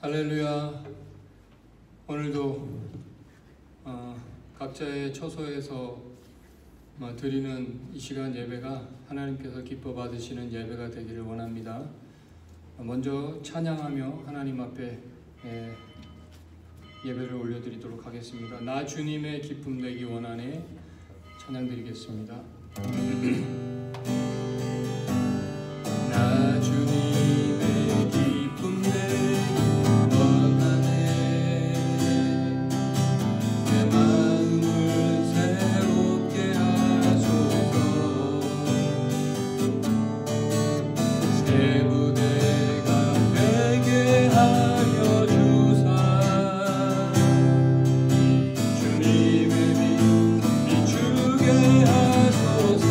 할렐루야. 오늘도 각자의 처소에서 드리는 이 시간 예배가 하나님께서 기뻐 받으시는 예배가 되기를 원합니다. 먼저 찬양하며 하나님 앞에 예배를 올려드리도록 하겠습니다. 나 주님의 기쁨 되기 원하네. 찬양 드리겠습니다. 나 주님의 기쁨 되기 원하네. 내 마음을 새롭게 하소서. 새 부대가 되게 하여 주사. 주님의 빛 비추게 하소서.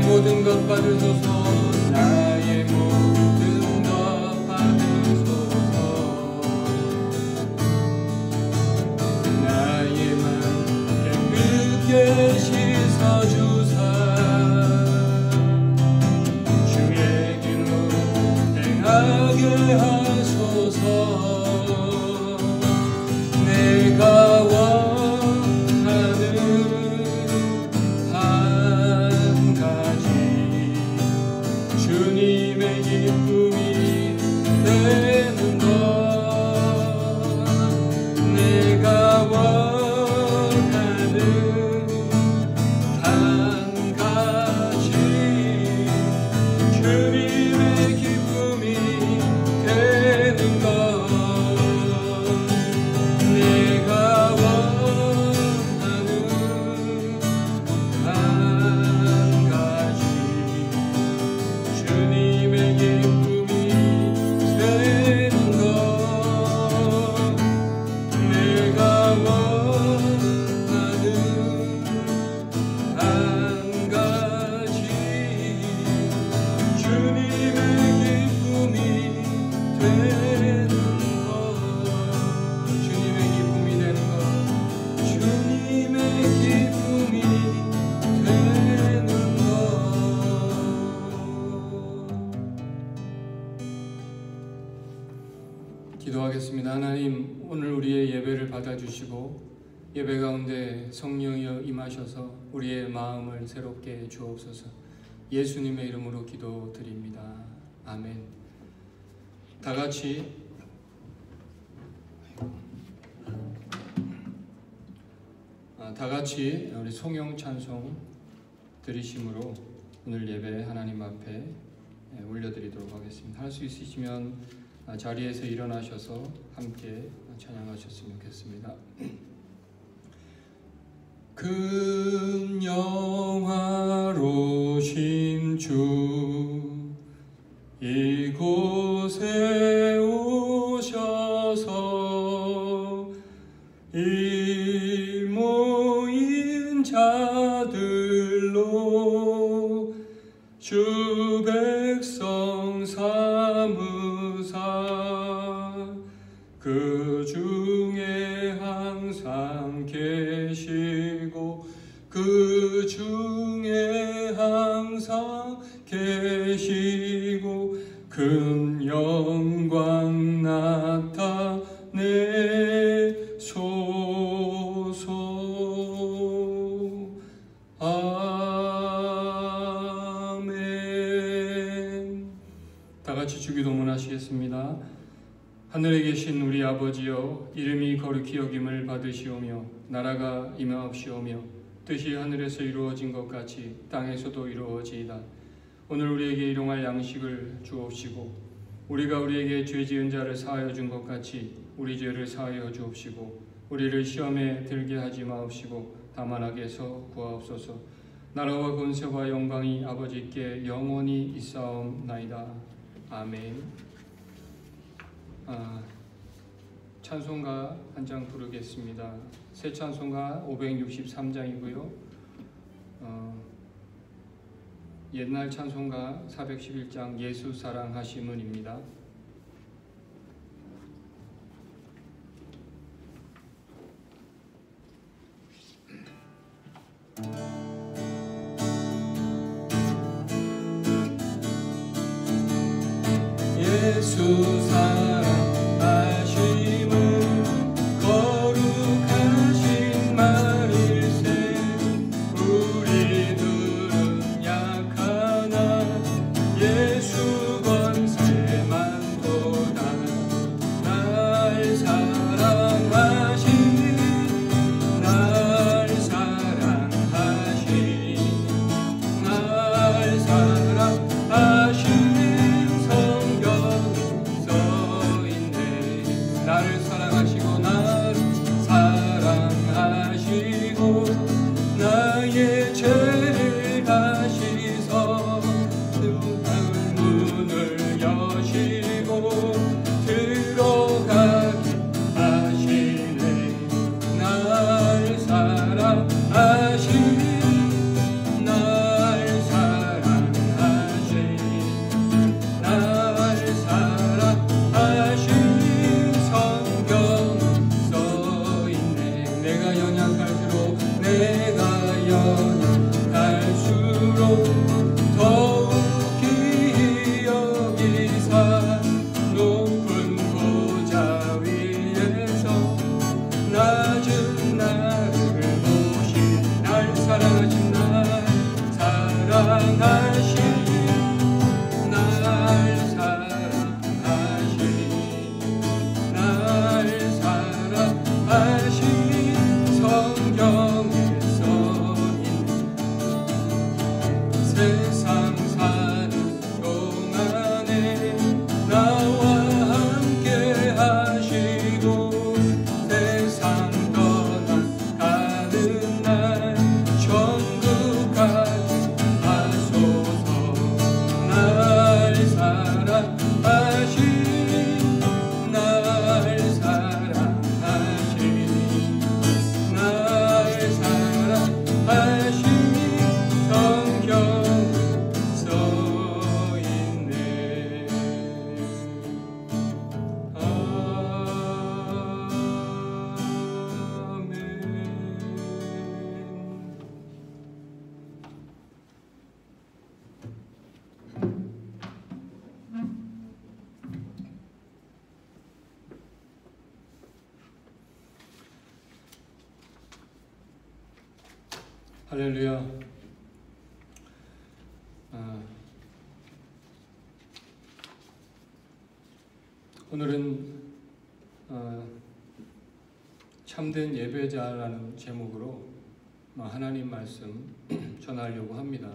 모든 것 받으소서. 나의 모든 것 받으소서. 나의 맘 깨끗게 씻어주사. 주의 길로 행하게 하소서. 내가 주님의 기쁨이 되는 것. 내가 원하는 한 가지. 주님의 기쁨이 되는 것. 내가 원하는 한 가지. 주님의 기쁨이 되는 것. 내가 원하는 한 가지. 주님의 기쁨이 되는 것. 주님의 기쁨이 되는 것. 주님의 기쁨이 되는 것. 기도하겠습니다. 하나님, 오늘 우리의 예배를 받아주시고 예배 가운데 성령이여 임하셔서 우리의 마음을 새롭게 해 주옵소서. 예수님의 이름으로 기도드립니다. 아멘. 다 같이 우리 송영 찬송 드리심으로 오늘 예배 하나님 앞에 올려드리도록 하겠습니다. 할 수 있으시면 자리에서 일어나셔서 함께 찬양하셨으면 좋겠습니다. 큰 영화로신 주 이곳에 오셔서 이 모인 자들로 주 백성 삼으사 그 중에 항상 계시고 그 중에 항상 계시고 큰 영광 나타내소서. 아멘. 다 같이 주기도문 하시겠습니다. 하늘에 계신 우리 아버지여, 이름이 거룩히 여김을 받으시오며 나라가 임하옵시오며 뜻이 하늘에서 이루어진 것 같이 땅에서도 이루어지이다. 오늘 우리에게 일용할 양식을 주옵시고 우리가 우리에게 죄 지은 자를 사하여 준 것 같이 우리 죄를 사하여 주옵시고 우리를 시험에 들게 하지 마옵시고 다만 악에서 구하옵소서. 나라와 권세와 영광이 아버지께 영원히 있사옵나이다. 아멘. 찬송가 한 장 부르겠습니다. 새 찬송가 563장이고요. 옛날 찬송가 411장 예수 사랑하심은입니다. 예수 사랑하심은 거룩하신 말일세. 우리들은 약하나 예수 권세만 보다. 날 사랑하신 날 사랑하신 날 사랑하신 나를 사랑하시고 나를 사랑하시고 나의 죄를 가시서 문을 여시고 들어가게 하시네. 날 사랑하신 날 사랑하신 날 사랑하신 더욱이 여기사 높은 보좌 위에서 낮은 나를 보신 날 사랑하신 날 사랑하신 날 사랑하신 날 사랑하신 성경에 세상 사는 동안에 나와 함께 하시고 세상 떠나가는 날 천국 가게 하소서. 날 사랑하신 날 사랑하신 날 사랑하신 성경 할렐루야. 오늘은 참된 예배자라는 제목으로 하나님 말씀 전하려고 합니다.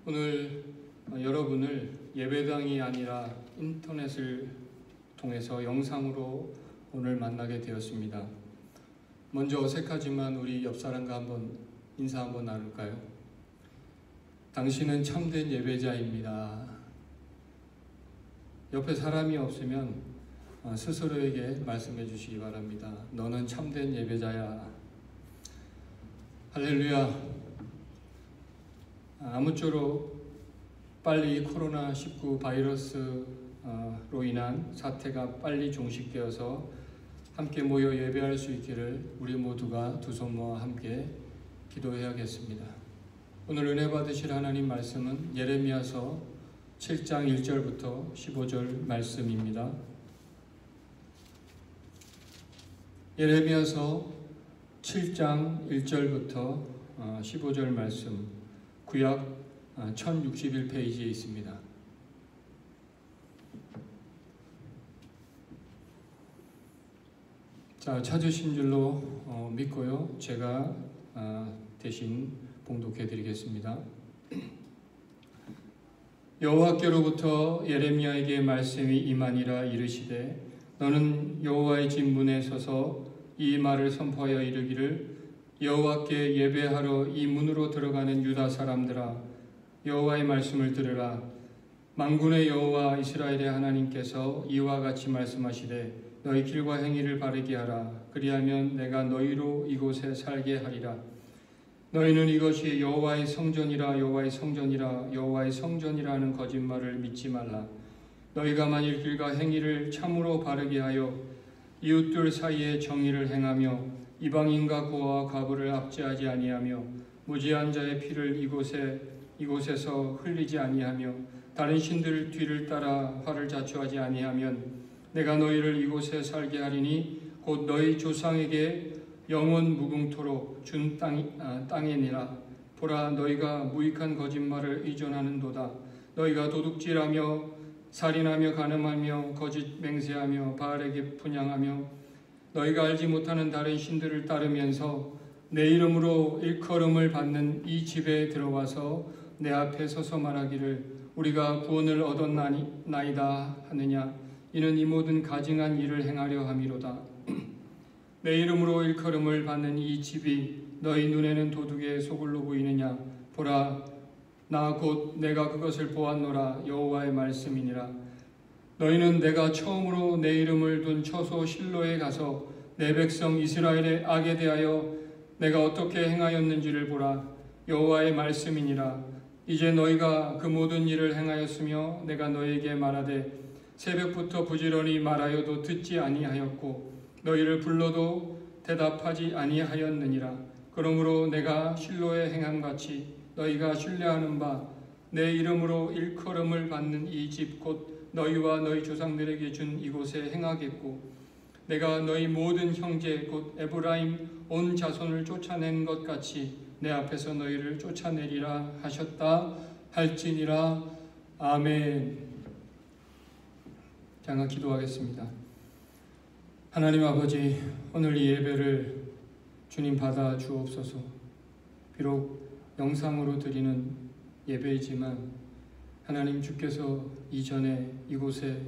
오늘 여러분을 예배당이 아니라 인터넷을 통해서 영상으로 오늘 만나게 되었습니다. 먼저 어색하지만 우리 옆 사람과 한번 인사 한번 나눌까요? 당신은 참된 예배자입니다. 옆에 사람이 없으면 스스로에게 말씀해 주시기 바랍니다. 너는 참된 예배자야. 할렐루야. 아무쪼록 빨리 코로나19 바이러스로 인한 사태가 빨리 종식되어서 함께 모여 예배할 수 있기를 우리 모두가 두 손 모아 함께 기도해야겠습니다. 오늘 은혜 받으실 하나님 말씀은 예레미야서 7장 1절부터 15절 말씀입니다. 예레미야서 7장 1절부터 15절 말씀, 구약 1061페이지에 있습니다. 자, 찾으신 줄로 믿고요. 제가 대신 봉독해 드리겠습니다. 여호와께로부터 예레미야에게 말씀이 임하니라. 이르시되 너는 여호와의 집 문에 서서 이 말을 선포하여 이르기를 여호와께 예배하러 이 문으로 들어가는 유다 사람들아 여호와의 말씀을 들으라. 만군의 여호와 이스라엘의 하나님께서 이와 같이 말씀하시되 너희 길과 행위를 바르게 하라. 그리하면 내가 너희로 이곳에 살게 하리라. 너희는 이것이 여호와의 성전이라 여호와의 성전이라 여호와의 성전이라 하는 거짓말을 믿지 말라. 너희가 만일 길과 행위를 참으로 바르게 하여 이웃들 사이에 정의를 행하며 이방인과 고아와 과부를 압제하지 아니하며 무지한 자의 피를 이곳에서 흘리지 아니하며 다른 신들 뒤를 따라 화를 자초하지 아니하면 내가 너희를 이곳에 살게 하리니 곧 너희 조상에게 영원 무궁토록 준 땅이니라. 보라, 너희가 무익한 거짓말을 의존하는도다. 너희가 도둑질하며 살인하며 간음하며 거짓 맹세하며 바알에게 분향하며 너희가 알지 못하는 다른 신들을 따르면서 내 이름으로 일컬음을 받는 이 집에 들어와서 내 앞에 서서 말하기를 우리가 구원을 얻었나이다 하느냐. 이는 이 모든 가증한 일을 행하려 함이로다. 내 이름으로 일컬음을 받는 이 집이 너희 눈에는 도둑의 소굴로 보이느냐. 보라, 나 곧 내가 그것을 보았노라. 여호와의 말씀이니라. 너희는 내가 처음으로 내 이름을 둔 처소 실로에 가서 내 백성 이스라엘의 악에 대하여 내가 어떻게 행하였는지를 보라. 여호와의 말씀이니라. 이제 너희가 그 모든 일을 행하였으며 내가 너희에게 말하되 새벽부터 부지런히 말하여도 듣지 아니하였고 너희를 불러도 대답하지 아니하였느니라. 그러므로 내가 실로에 행함같이 너희가 신뢰하는 바 내 이름으로 일컬음을 받는 이 집 곧 너희와 너희 조상들에게 준 이곳에 행하겠고 내가 너희 모든 형제 곧 에브라임 온 자손을 쫓아낸 것 같이 내 앞에서 너희를 쫓아내리라 하셨다 할지니라. 아멘. 잠깐 기도하겠습니다. 하나님 아버지, 오늘 이 예배를 주님 받아 주옵소서. 비록 영상으로 드리는 예배이지만 하나님 주께서 이전에 이곳에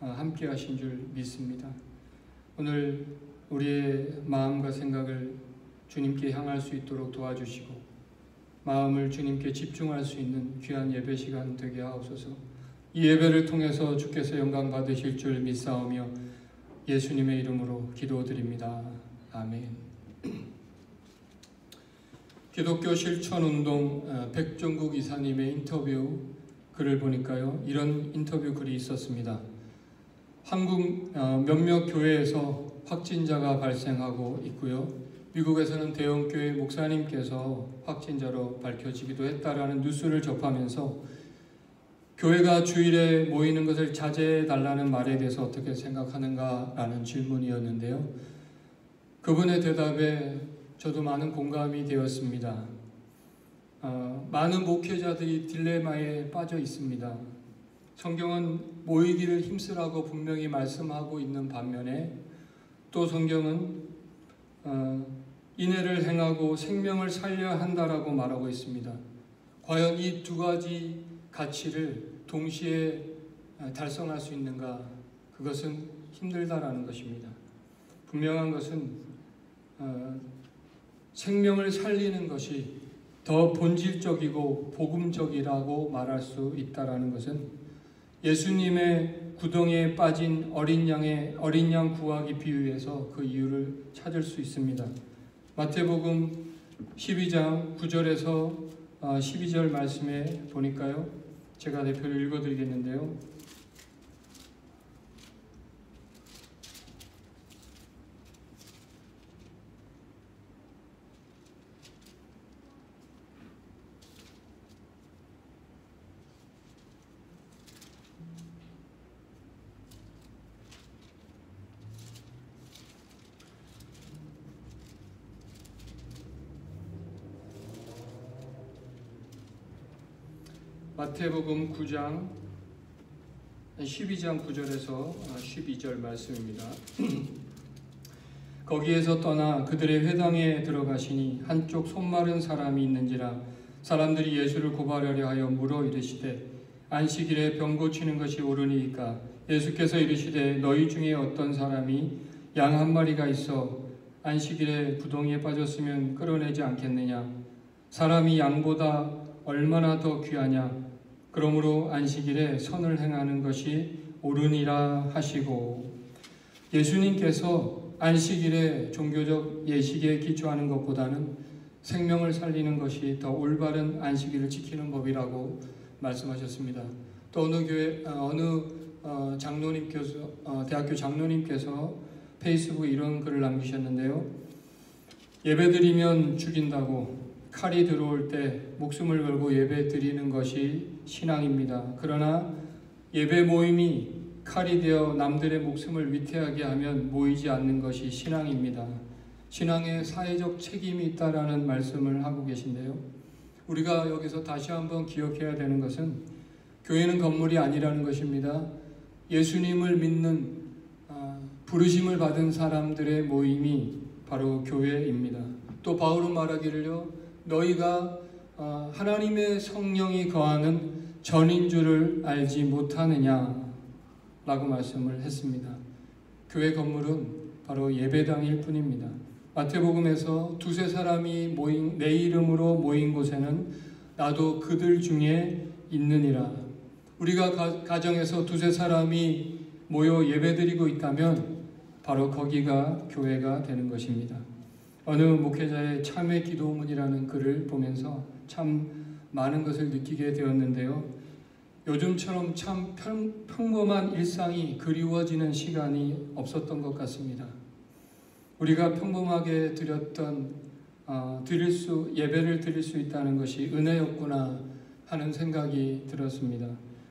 함께 하신 줄 믿습니다. 오늘 우리의 마음과 생각을 주님께 향할 수 있도록 도와주시고 마음을 주님께 집중할 수 있는 귀한 예배 시간 되게 하옵소서. 이 예배를 통해서 주께서 영광 받으실 줄 믿사오며 예수님의 이름으로 기도드립니다. 아멘. 기독교 실천운동 백종국 이사님의 인터뷰 글을 보니까요, 이런 인터뷰 글이 있었습니다. 한국 몇몇 교회에서 확진자가 발생하고 있고요. 미국에서는 대형 교회 목사님께서 확진자로 밝혀지기도 했다라는 뉴스를 접하면서 교회가 주일에 모이는 것을 자제해달라는 말에 대해서 어떻게 생각하는가라는 질문이었는데요. 그분의 대답에 저도 많은 공감이 되었습니다. 많은 목회자들이 딜레마에 빠져 있습니다. 성경은 모이기를 힘쓰라고 분명히 말씀하고 있는 반면에 또 성경은 인애를 행하고 생명을 살려야 한다라고 말하고 있습니다. 과연 이 두 가지 가치를 동시에 달성할 수 있는가? 그것은 힘들다라는 것입니다. 분명한 것은 생명을 살리는 것이 더 본질적이고 복음적이라고 말할 수 있다라는 것은 예수님의 구덩이에 빠진 어린 양 구하기 비유에서 그 이유를 찾을 수 있습니다. 마태복음 12장 9절에서 12절 말씀에 보니까요, 제가 대표를 읽어드리겠는데요. 마태복음 9장 12장 9절에서 12절 말씀입니다. 거기에서 떠나 그들의 회당에 들어가시니 한쪽 손마른 사람이 있는지라 사람들이 예수를 고발하려 하여 물어 이르시되 안식일에 병 고치는 것이 옳으니이까? 예수께서 이르시되 너희 중에 어떤 사람이 양 한 마리가 있어 안식일에 구덩이에 빠졌으면 끌어내지 않겠느냐? 사람이 양보다 얼마나 더 귀하냐? 그러므로 안식일에 선을 행하는 것이 옳으니라 하시고, 예수님께서 안식일에 종교적 예식에 기초하는 것보다는 생명을 살리는 것이 더 올바른 안식일을 지키는 법이라고 말씀하셨습니다. 또 어느 장로님께서 대학교 장로님께서 페이스북에 이런 글을 남기셨는데요. 예배드리면 죽인다고 칼이 들어올 때 목숨을 걸고 예배 드리는 것이 신앙입니다. 그러나 예배 모임이 칼이 되어 남들의 목숨을 위태하게 하면 모이지 않는 것이 신앙입니다. 신앙에 사회적 책임이 있다라는 말씀을 하고 계신데요. 우리가 여기서 다시 한번 기억해야 되는 것은 교회는 건물이 아니라는 것입니다. 예수님을 믿는 부르심을 받은 사람들의 모임이 바로 교회입니다. 또 바울은 말하기를요, 너희가 하나님의 성령이 거하는 전인 줄을 알지 못하느냐 라고 말씀을 했습니다. 교회 건물은 바로 예배당일 뿐입니다. 마태복음에서 두세 사람이 내 이름으로 모인 곳에는 나도 그들 중에 있느니라. 우리가 가정에서 두세 사람이 모여 예배드리고 있다면 바로 거기가 교회가 되는 것입니다. 어느 목회자의 참회 기도문이라는 글을 보면서 참 많은 것을 느끼게 되었는데요. 요즘처럼 참 평범한 일상이 그리워지는 시간이 없었던 것 같습니다. 우리가 평범하게 예배를 드릴 수 있다는 것이 은혜였구나 하는 생각이 들었습니다.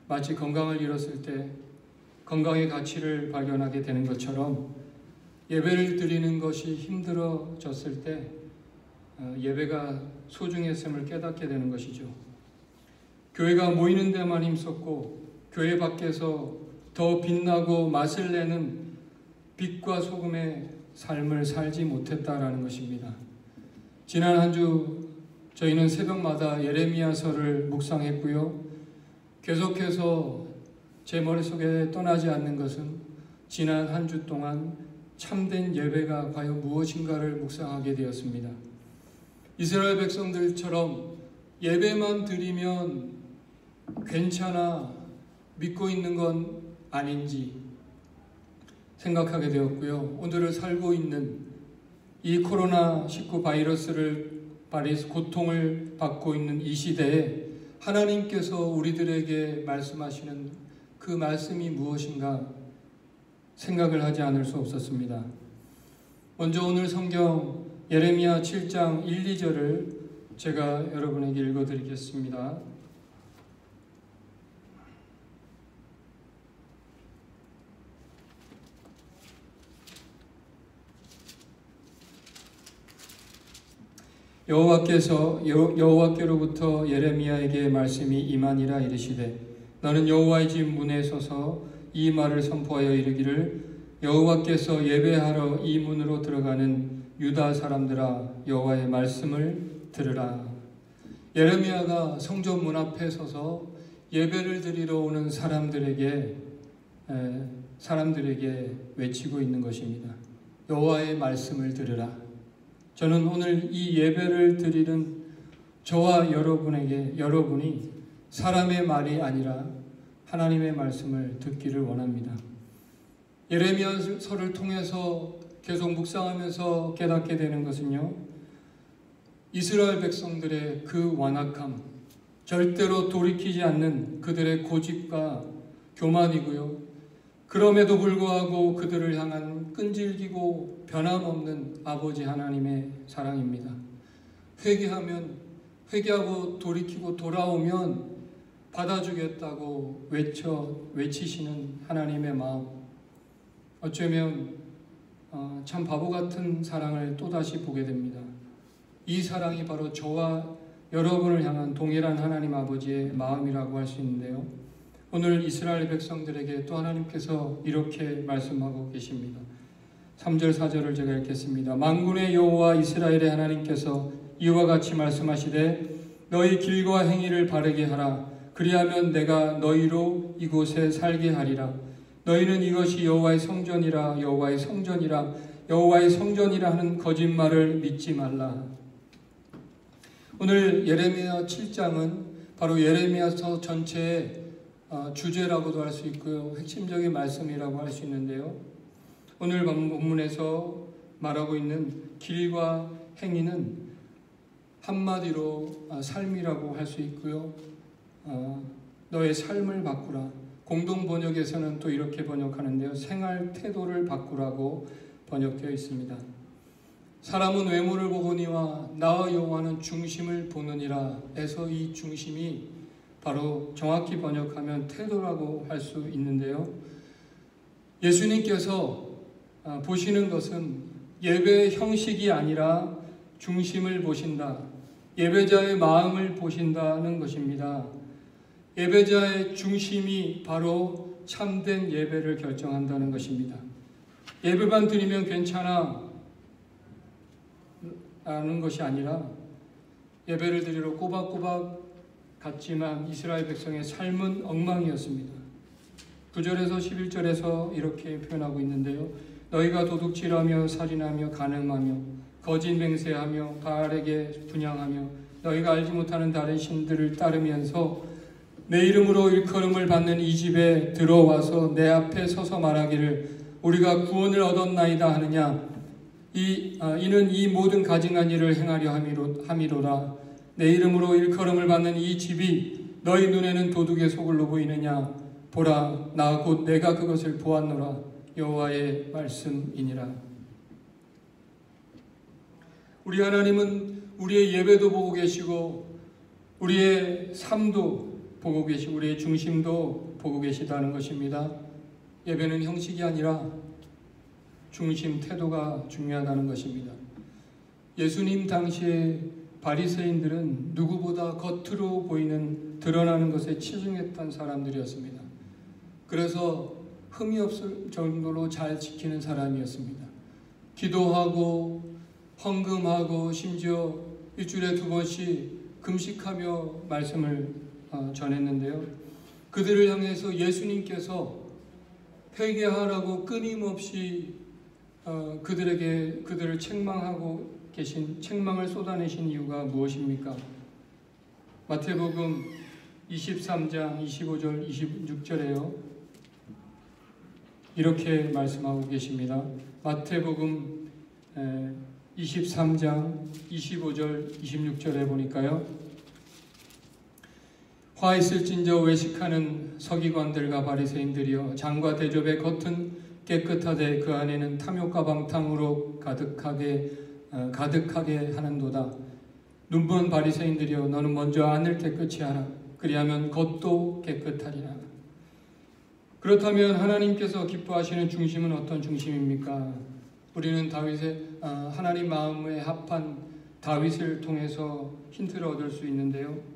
마치 건강을 잃었을 때 건강의 가치를 발견하게 되는 것처럼 예배를 드리는 것이 힘들어졌을 때 예배가 소중했음을 깨닫게 되는 것이죠. 교회가 모이는 데만 힘썼고 교회 밖에서 더 빛나고 맛을 내는 빛과 소금의 삶을 살지 못했다라는 것입니다. 지난 한 주 저희는 새벽마다 예레미야서를 묵상했고요. 계속해서 제 머릿속에 떠나지 않는 것은 지난 한 주 동안 참된 예배가 과연 무엇인가를 묵상하게 되었습니다. 이스라엘 백성들처럼 예배만 드리면 괜찮아 믿고 있는 건 아닌지 생각하게 되었고요. 오늘을 살고 있는 이 코로나19 바이러스를 고통을 받고 있는 이 시대에 하나님께서 우리들에게 말씀하시는 그 말씀이 무엇인가 생각을 하지 않을 수 없었습니다. 먼저 오늘 성경 예레미야 7장 1, 2절을 제가 여러분에게 읽어드리겠습니다. 여호와께로부터 예레미야에게 말씀이 임하니라. 이르시되 너는 여호와의 집 문에 서서 이 말을 선포하여 이르기를 여호와께서 예배하러 이 문으로 들어가는 유다 사람들아 여호와의 말씀을 들으라. 예레미야가 성전 문 앞에 서서 예배를 드리러 오는 사람들에게 외치고 있는 것입니다. 여호와의 말씀을 들으라. 저는 오늘 이 예배를 드리는 저와 여러분이 사람의 말이 아니라 하나님의 말씀을 듣기를 원합니다. 예레미야서를 통해서 계속 묵상하면서 깨닫게 되는 것은요, 이스라엘 백성들의 그 완악함, 절대로 돌이키지 않는 그들의 고집과 교만이고요. 그럼에도 불구하고 그들을 향한 끈질기고 변함없는 아버지 하나님의 사랑입니다. 회개하고 돌이키고 돌아오면 받아주겠다고 외치시는 하나님의 마음, 어쩌면 참 바보 같은 사랑을 또다시 보게 됩니다. 이 사랑이 바로 저와 여러분을 향한 동일한 하나님 아버지의 마음이라고 할 수 있는데요. 오늘 이스라엘 백성들에게 또 하나님께서 이렇게 말씀하고 계십니다. 3절 4절을 제가 읽겠습니다. 만군의 여호와 이스라엘의 하나님께서 이와 같이 말씀하시되 너희 길과 행위를 바르게 하라. 그리하면 내가 너희로 이곳에 살게 하리라. 너희는 이것이 여호와의 성전이라 여호와의 성전이라 하는 거짓말을 믿지 말라. 오늘 예레미야 7장은 바로 예레미야서 전체의 주제라고도 할 수 있고요, 핵심적인 말씀이라고 할 수 있는데요, 오늘 본문에서 말하고 있는 길과 행위는 한마디로 삶이라고 할 수 있고요, 너의 삶을 바꾸라. 공동 번역에서는 또 이렇게 번역하는데요, 생활 태도를 바꾸라고 번역되어 있습니다. 사람은 외모를 보거니와 나 여호와는 중심을 보느니라 에서 이 중심이 바로 정확히 번역하면 태도라고 할 수 있는데요, 예수님께서 보시는 것은 예배의 형식이 아니라 중심을 보신다, 예배자의 마음을 보신다는 것입니다. 예배자의 중심이 바로 참된 예배를 결정한다는 것입니다. 예배만 드리면 괜찮아 하는 것이 아니라 예배를 드리러 꼬박꼬박 갔지만 이스라엘 백성의 삶은 엉망이었습니다. 9절에서 11절에서 이렇게 표현하고 있는데요, 너희가 도둑질하며 살인하며 간음하며 거짓 맹세하며 바알에게 분향하며 너희가 알지 못하는 다른 신들을 따르면서 내 이름으로 일컬음을 받는 이 집에 들어와서 내 앞에 서서 말하기를 우리가 구원을 얻었나이다 하느냐. 이는 이 모든 가증한 일을 행하려 함이로라. 내 이름으로 일컬음을 받는 이 집이 너희 눈에는 도둑의 소굴로 보이느냐. 보라, 나 곧 내가 그것을 보았노라. 여호와의 말씀이니라. 우리 하나님은 우리의 예배도 보고 계시고 우리의 삶도 보고 계시고 우리의 중심도 보고 계시다는 것입니다. 예배는 형식이 아니라 중심, 태도가 중요하다는 것입니다. 예수님 당시에 바리새인들은 누구보다 겉으로 보이는 드러나는 것에 치중했던 사람들이었습니다. 그래서 흠이 없을 정도로 잘 지키는 사람이었습니다. 기도하고 헌금하고 심지어 일주일에 2번씩 금식하며 말씀을 전했는데요, 그들을 향해서 예수님께서 회개하라고 끊임없이 그들을 책망을 쏟아내신 이유가 무엇입니까? 마태복음 23장 25절 26절에요 이렇게 말씀하고 계십니다. 마태복음 23장 25절 26절에 보니까요, 화 있을진저 외식하는 서기관들과 바리새인들이여, 장과 대접의 겉은 깨끗하되 그 안에는 탐욕과 방탕으로 가득하게 하는도다. 눈먼 바리새인들이여, 너는 먼저 안을 깨끗이 하라. 그리하면 겉도 깨끗하리라. 그렇다면 하나님께서 기뻐하시는 중심은 어떤 중심입니까? 우리는 하나님 마음에 합한 다윗을 통해서 힌트를 얻을 수 있는데요,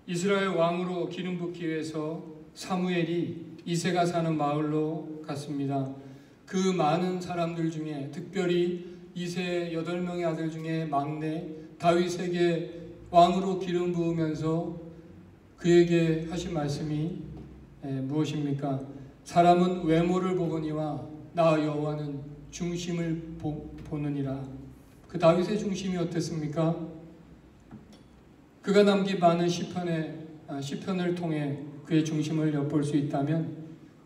이스라엘 왕으로 기름 붓기 위해서 사무엘이 이새가 사는 마을로 갔습니다. 그 많은 사람들 중에 특별히 이새의 8명의 아들 중에 막내 다윗에게 왕으로 기름 부으면서 그에게 하신 말씀이 무엇입니까? 사람은 외모를 보거니와 나 여호와는 중심을 보느니라. 그 다윗의 중심이 어땠습니까? 그가 남긴 많은 시편을 통해 그의 중심을 엿볼 수 있다면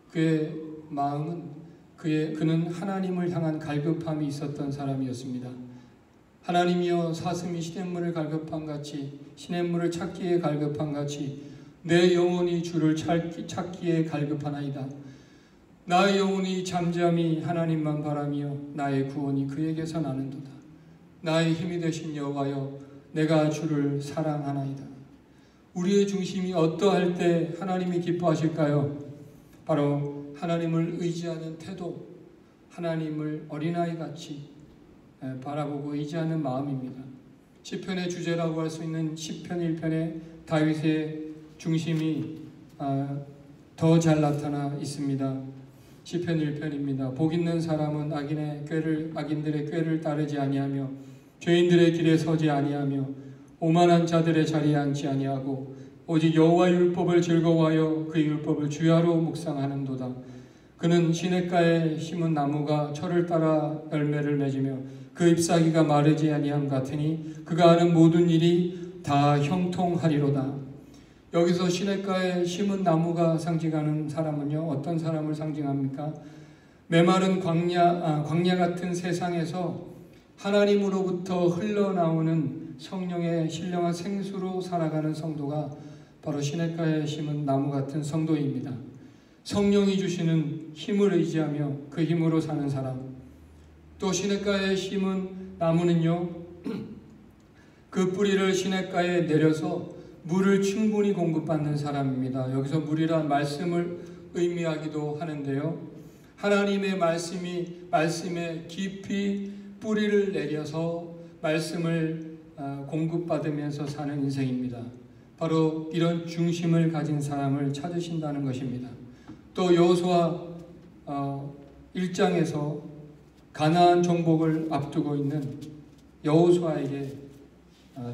그의 마음은 그는 하나님을 향한 갈급함이 있었던 사람이었습니다. 하나님이여, 사슴이 시냇물을 갈급한 같이, 시냇물을 찾기에 갈급한 같이 내 영혼이 주를 찾기에 갈급하나이다. 나의 영혼이 잠잠히 하나님만 바라며 나의 구원이 그에게서 나는도다. 나의 힘이 되신 여호와여, 내가 주를 사랑하나이다. 우리의 중심이 어떠할 때 하나님이 기뻐하실까요? 바로 하나님을 의지하는 태도, 하나님을 어린아이같이 바라보고 의지하는 마음입니다. 시편의 주제라고 할 수 있는 시편 1편에 다윗의 중심이 더 잘 나타나 있습니다. 시편 1편입니다. 복 있는 사람은 악인들의 꾀를 따르지 아니하며 죄인들의 길에 서지 아니하며 오만한 자들의 자리에 앉지 아니하고 오직 여호와의 율법을 즐거워하여 그 율법을 주야로 묵상하는도다. 그는 시냇가에 심은 나무가 철을 따라 열매를 맺으며 그 잎사귀가 마르지 아니함 같으니 그가 하는 모든 일이 다 형통하리로다. 여기서 시냇가에 심은 나무가 상징하는 사람은요, 어떤 사람을 상징합니까? 메마른 광야 같은 세상에서 하나님으로부터 흘러나오는 성령의 신령한 생수로 살아가는 성도가 바로 시냇가에 심은 나무 같은 성도입니다. 성령이 주시는 힘을 의지하며 그 힘으로 사는 사람. 또 시냇가에 심은 나무는요, 그 뿌리를 시냇가에 내려서 물을 충분히 공급받는 사람입니다. 여기서 물이란 말씀을 의미하기도 하는데요, 하나님의 말씀에 깊이 뿌리를 내려서 말씀을 공급받으면서 사는 인생입니다. 바로 이런 중심을 가진 사람을 찾으신다는 것입니다. 또 여호수아 1장에서 가나안 정복을 앞두고 있는 여호수아에게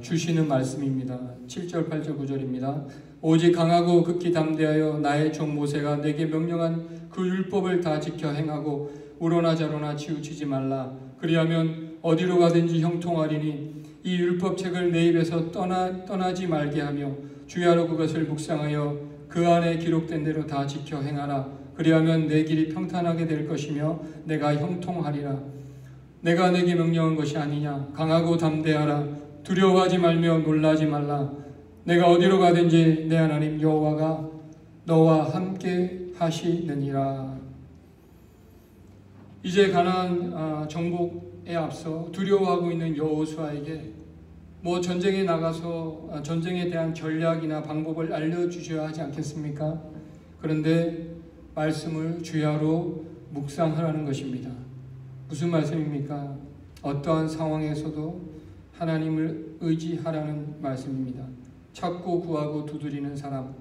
주시는 말씀입니다. 7절, 8절, 9절입니다. 오직 강하고 극히 담대하여 나의 종 모세가 내게 명령한 그 율법을 다 지켜 행하고 우로나 좌로나 치우치지 말라. 그리하면 어디로 가든지 형통하리니 이 율법책을 내 입에서 떠나지 말게 하며 주야로 그것을 묵상하여 그 안에 기록된 대로 다 지켜 행하라. 그리하면 내 길이 평탄하게 될 것이며 내가 형통하리라. 내가 내게 명령한 것이 아니냐. 강하고 담대하라. 두려워하지 말며 놀라지 말라. 내가 어디로 가든지 내 하나님 여호와가 너와 함께 하시느니라. 이제 가나안 정복에 앞서 두려워하고 있는 여호수아에게 전쟁에 나가서 전쟁에 대한 전략이나 방법을 알려주셔야 하지 않겠습니까? 그런데 말씀을 주야로 묵상하라는 것입니다. 무슨 말씀입니까? 어떠한 상황에서도 하나님을 의지하라는 말씀입니다. 찾고 구하고 두드리는 사람.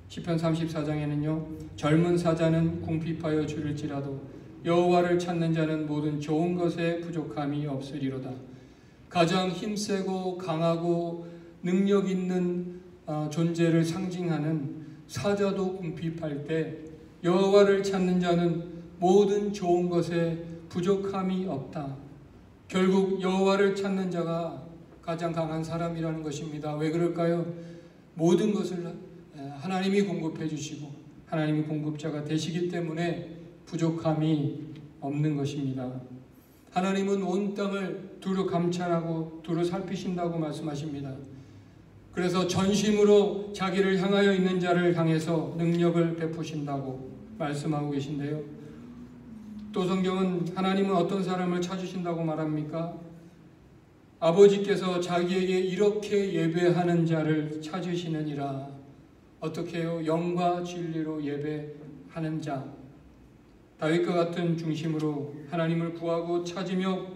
시편 34장에는요, 젊은 사자는 궁핍하여 줄일지라도 여호와를 찾는 자는 모든 좋은 것에 부족함이 없으리로다. 가장 힘세고 강하고 능력 있는 존재를 상징하는 사자도 궁핍할 때 여호와를 찾는 자는 모든 좋은 것에 부족함이 없다. 결국 여호와를 찾는 자가 가장 강한 사람이라는 것입니다. 왜 그럴까요? 모든 것을 하나님이 공급해 주시고 하나님이 공급자가 되시기 때문에 부족함이 없는 것입니다. 하나님은 온 땅을 두루 감찰하고 두루 살피신다고 말씀하십니다. 그래서 전심으로 자기를 향하여 있는 자를 향해서 능력을 베푸신다고 말씀하고 계신데요. 또 성경은 하나님은 어떤 사람을 찾으신다고 말합니까? 아버지께서 자기에게 이렇게 예배하는 자를 찾으시느니라. 어떻게 해요? 영과 진리로 예배하는 자. 다윗과 같은 중심으로 하나님을 구하고 찾으며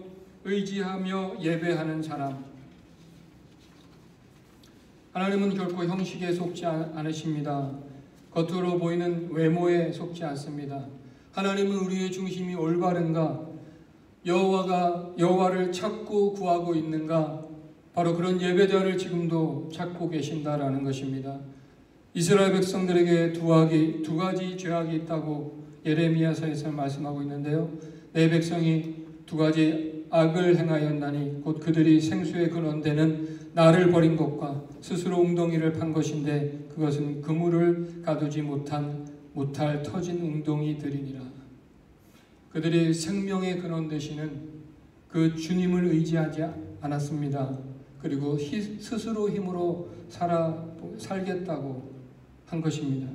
의지하며 예배하는 사람. 하나님은 결코 형식에 속지 않으십니다. 겉으로 보이는 외모에 속지 않습니다. 하나님은 우리의 중심이 올바른가, 여호와를 찾고 구하고 있는가, 바로 그런 예배자를 지금도 찾고 계신다라는 것입니다. 이스라엘 백성들에게 두 가지 죄악이 있다고 예레미야서에서 말씀하고 있는데요. 내 백성이 두 가지 악을 행하였나니 곧 그들이 생수의 근원되는 나를 버린 것과 스스로 웅덩이를 판 것인데 그것은 그물을 가두지 못할 터진 웅덩이들이니라. 그들이 생명의 근원 되시는 그 주님을 의지하지 않았습니다. 그리고 스스로 힘으로 살겠다고 한 것입니다.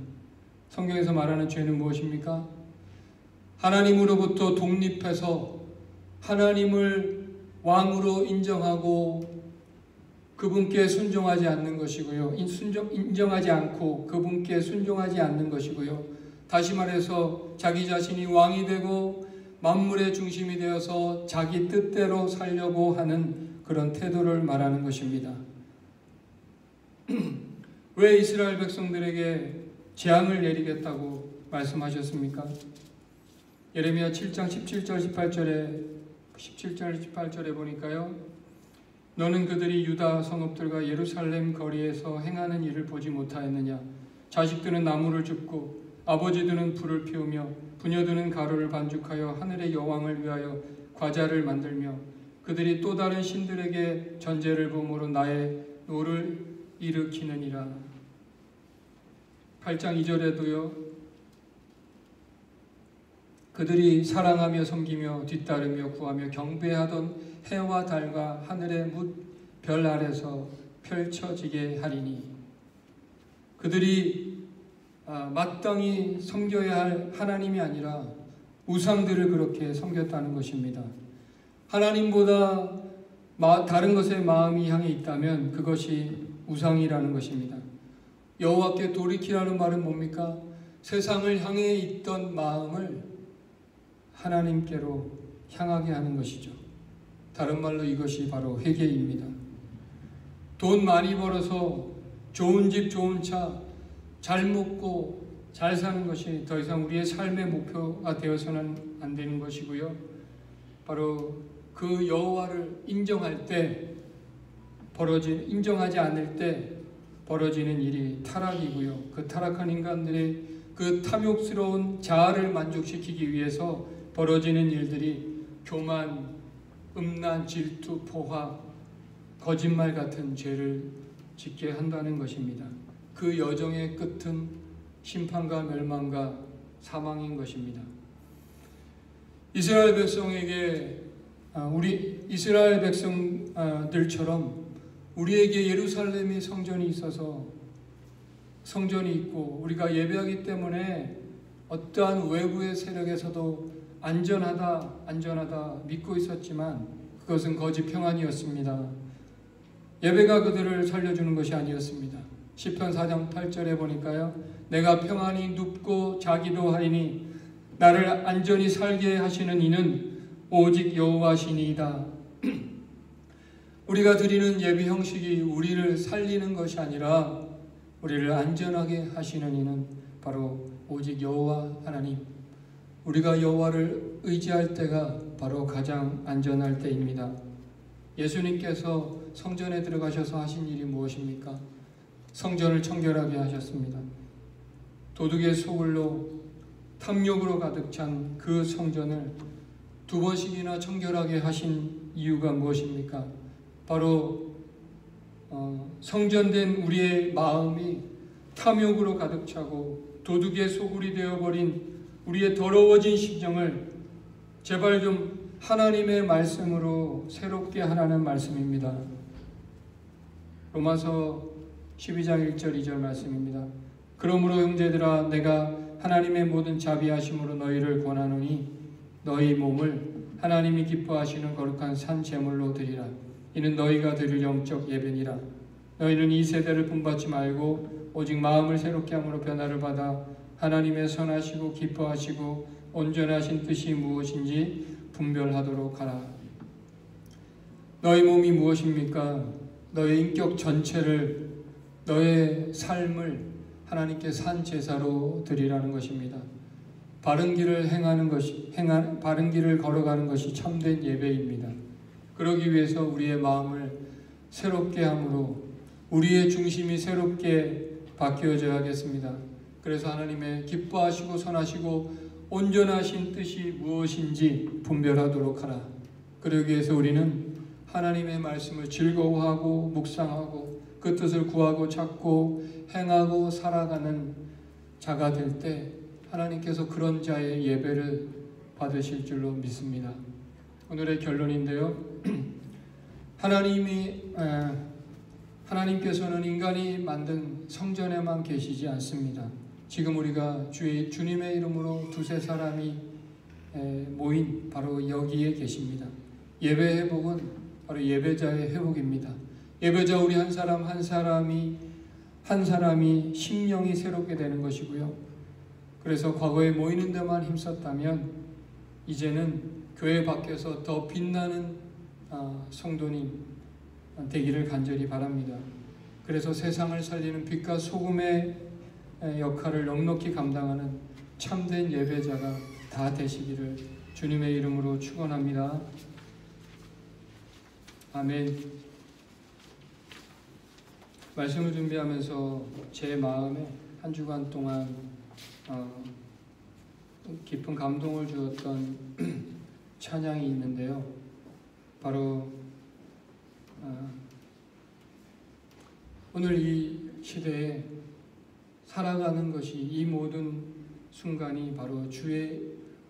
성경에서 말하는 죄는 무엇입니까? 하나님으로부터 독립해서 하나님을 왕으로 인정하고 그분께 순종하지 않는 것이고요. 인정하지 않고 그분께 순종하지 않는 것이고요. 다시 말해서 자기 자신이 왕이 되고 만물의 중심이 되어서 자기 뜻대로 살려고 하는 그런 태도를 말하는 것입니다. 왜 이스라엘 백성들에게 재앙을 내리겠다고 말씀하셨습니까? 예레미야 7장 17절 18절에 보니까요. 너는 그들이 유다 성읍들과 예루살렘 거리에서 행하는 일을 보지 못하였느냐? 자식들은 나무를 줍고 아버지들은 불을 피우며 부녀들은 가루를 반죽하여 하늘의 여왕을 위하여 과자를 만들며 그들이 또 다른 신들에게 전제를 범으로 나의 노를 일으키느니라. 8장 2절에도요. 그들이 사랑하며 섬기며 뒤따르며 구하며 경배하던 해와 달과 하늘의 뭇 별 아래서 펼쳐지게 하리니. 그들이 마땅히 섬겨야 할 하나님이 아니라 우상들을 그렇게 섬겼다는 것입니다. 하나님보다 다른 것에 마음이 향해 있다면 그것이 우상이라는 것입니다. 여호와께 돌이키라는 말은 뭡니까? 세상을 향해 있던 마음을 하나님께로 향하게 하는 것이죠. 다른 말로 이것이 바로 회개입니다. 돈 많이 벌어서 좋은 집 좋은 차 잘 먹고 잘 사는 것이 더 이상 우리의 삶의 목표가 되어서는 안 되는 것이고요. 바로 그 여호와를 인정할 때 인정하지 않을 때 벌어지는 일이 타락이고요. 그 타락한 인간들의 그 탐욕스러운 자아를 만족시키기 위해서 벌어지는 일들이 교만, 음란, 질투, 포화, 거짓말 같은 죄를 짓게 한다는 것입니다. 그 여정의 끝은 심판과 멸망과 사망인 것입니다. 이스라엘 백성에게 우리 이스라엘 백성들처럼 우리에게 예루살렘의 성전이 있어서 성전이 있고 우리가 예배하기 때문에 어떠한 외부의 세력에서도 안전하다 믿고 있었지만 그것은 거짓 평안이었습니다. 예배가 그들을 살려주는 것이 아니었습니다. 시편 4장 8절에 보니까요. 내가 평안히 눕고 자기도 하리니 나를 안전히 살게 하시는 이는 오직 여호와시니이다. 우리가 드리는 예배 형식이 우리를 살리는 것이 아니라 우리를 안전하게 하시는 이는 바로 오직 여호와 하나님. 우리가 여호와를 의지할 때가 바로 가장 안전할 때입니다. 예수님께서 성전에 들어가셔서 하신 일이 무엇입니까? 성전을 청결하게 하셨습니다. 도둑의 소굴로 탐욕으로 가득 찬 그 성전을 2번씩이나 청결하게 하신 이유가 무엇입니까? 바로 성전된 우리의 마음이 탐욕으로 가득 차고 도둑의 소굴이 되어버린 우리의 더러워진 심정을 제발 좀 하나님의 말씀으로 새롭게 하라는 말씀입니다. 로마서 12장 1절 2절 말씀입니다. 그러므로 형제들아 내가 하나님의 모든 자비하심으로 너희를 권하노니 너희 몸을 하나님이 기뻐하시는 거룩한 산 제물로 드리라. 이는 너희가 드릴 영적 예배니라. 너희는 이 세대를 본받지 말고 오직 마음을 새롭게 함으로 변화를 받아 하나님의 선하시고 기뻐하시고 온전하신 뜻이 무엇인지 분별하도록 하라. 너희 몸이 무엇입니까? 너의 인격 전체를, 너의 삶을 하나님께 산 제사로 드리라는 것입니다. 바른 길을 바른 길을 걸어가는 것이 참된 예배입니다. 그러기 위해서 우리의 마음을 새롭게 함으로 우리의 중심이 새롭게 바뀌어져야겠습니다. 그래서 하나님의 기뻐하시고 선하시고 온전하신 뜻이 무엇인지 분별하도록 하라. 그러기 위해서 우리는 하나님의 말씀을 즐거워하고 묵상하고 그 뜻을 구하고 찾고 행하고 살아가는 자가 될 때 하나님께서 그런 자의 예배를 받으실 줄로 믿습니다. 오늘의 결론인데요. 하나님께서는 인간이 만든 성전에만 계시지 않습니다. 지금 우리가 주님의 이름으로 두세 사람이 모인 바로 여기에 계십니다. 예배 회복은 바로 예배자의 회복입니다. 예배자 우리 한 사람이 심령이 새롭게 되는 것이고요. 그래서 과거에 모이는 데만 힘썼다면 이제는 교회 밖에서 더 빛나는 성도님 되기를 간절히 바랍니다. 그래서 세상을 살리는 빛과 소금의 역할을 넉넉히 감당하는 참된 예배자가 다 되시기를 주님의 이름으로 축원합니다. 아멘. 말씀을 준비하면서 제 마음에 한 주간 동안 깊은 감동을 주었던 찬양이 있는데요. 바로 오늘 이 시대에 살아가는 것이, 이 모든 순간이 바로 주의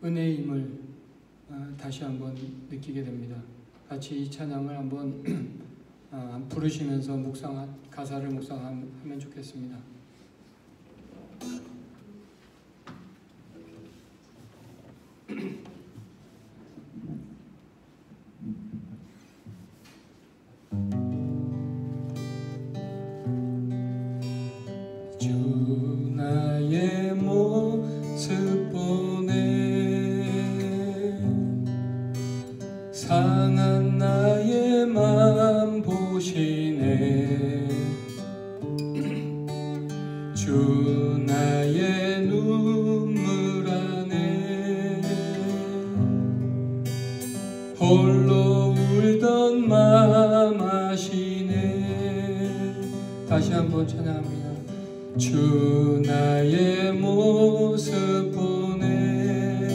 은혜임을 다시 한번 느끼게 됩니다. 같이 이 찬양을 한번 부르시면서 가사를 묵상하면 좋겠습니다. 주 나의 모습 보네, 상한 나의 맘 보시네. 주 나의 눈물 안에 홀로 울던 맘 아시네. 다시 한번 찬양합니다. 주 나의 모습 보네,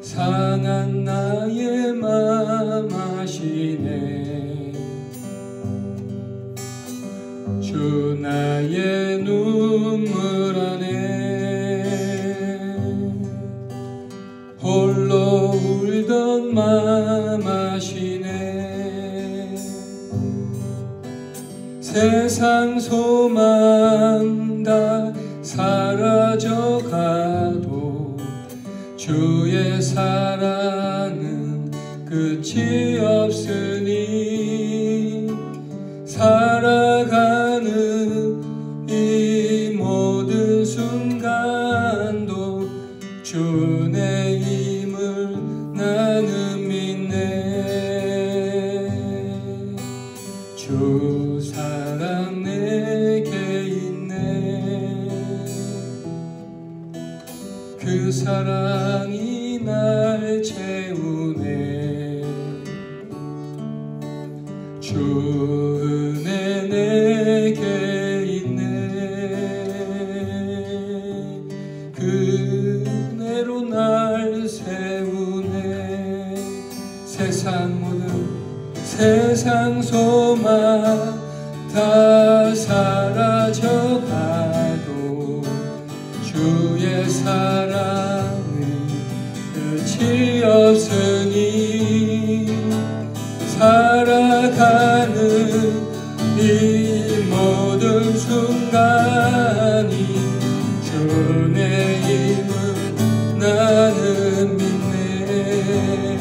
상한 나의 맘 아시네. 주 나의 눈물 안에 홀로 울던 맘 아시네. 세상 소망 다 사라져가도 주의 사랑은 끝이 없으니, 살아가는 이 모든 순간도 주의 힘을 나는 믿네. 주 사랑 내게 있네. 그 사랑이 날 채우네. 주 은혜 내게 있네. 그 은혜로 날 세우네. 세상 소망 다 사라져가도 주의 사랑은 끝이 없으니, 살아가는 이 모든 순간이 주의 힘을 나는 믿네.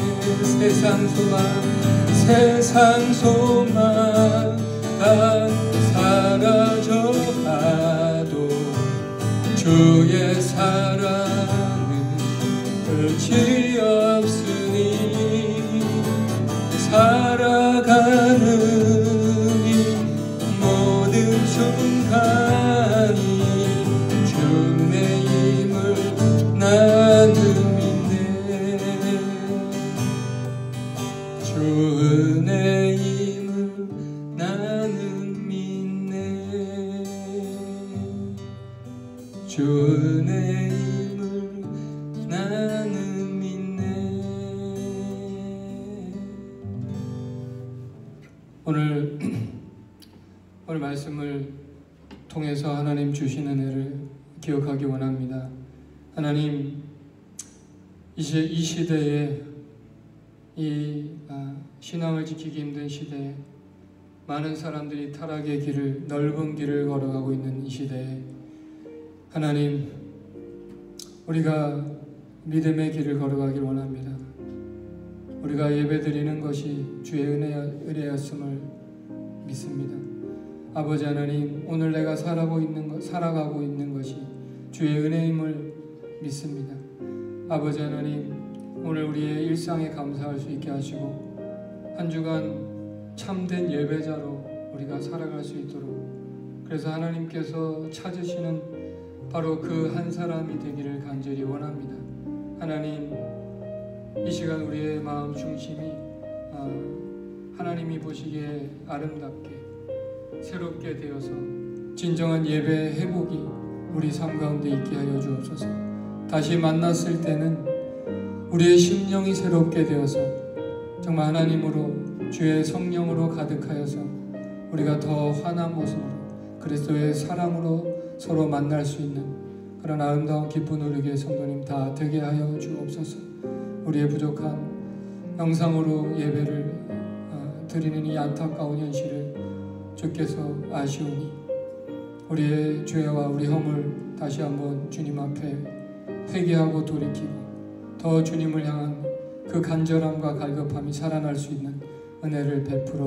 세상 소망 다 사라져가도 주의 사랑은 끝이 없으니, 살아가는 이 모든 순간이 주의 힘을 나는 믿네. 주 은혜 힘을 나는 믿네. 주 은혜 힘을 나는 믿네. 오늘 말씀을 통해서 하나님 주신 은혜를 기억하기 원합니다. 하나님, 이 시대에, 이 신앙을 지키기 힘든 시대에 많은 사람들이 타락의 길을, 넓은 길을 걸어가고 있는 이 시대에 하나님, 우리가 믿음의 길을 걸어가길 원합니다. 우리가 예배드리는 것이 주의 은혜였음을 믿습니다. 아버지 하나님, 오늘 내가 살아가고 있는 것이 주의 은혜임을 믿습니다. 아버지 하나님, 오늘 우리의 일상에 감사할 수 있게 하시고 한 주간 참된 예배자로 우리가 살아갈 수 있도록, 그래서 하나님께서 찾으시는 바로 그 한 사람이 되기를 간절히 원합니다. 하나님, 이 시간 우리의 마음 중심이 하나님이 보시기에 아름답게 새롭게 되어서 진정한 예배 회복이 우리 삶 가운데 있게 하여 주옵소서. 다시 만났을 때는 우리의 심령이 새롭게 되어서 정말 하나님으로 주의 성령으로 가득하여서 우리가 더 환한 모습으로 그리스도의 사랑으로 서로 만날 수 있는 그런 아름다운 기쁜 우리에게 성도님 다 되게 하여 주옵소서. 우리의 부족한 영상으로 예배를 드리는 이 안타까운 현실을 주께서 아시오니 우리의 죄와 우리 허물 다시 한번 주님 앞에 회개하고 돌이키고 더 주님을 향한 그 간절함과 갈급함이 살아날 수 있는 은혜를 베풀어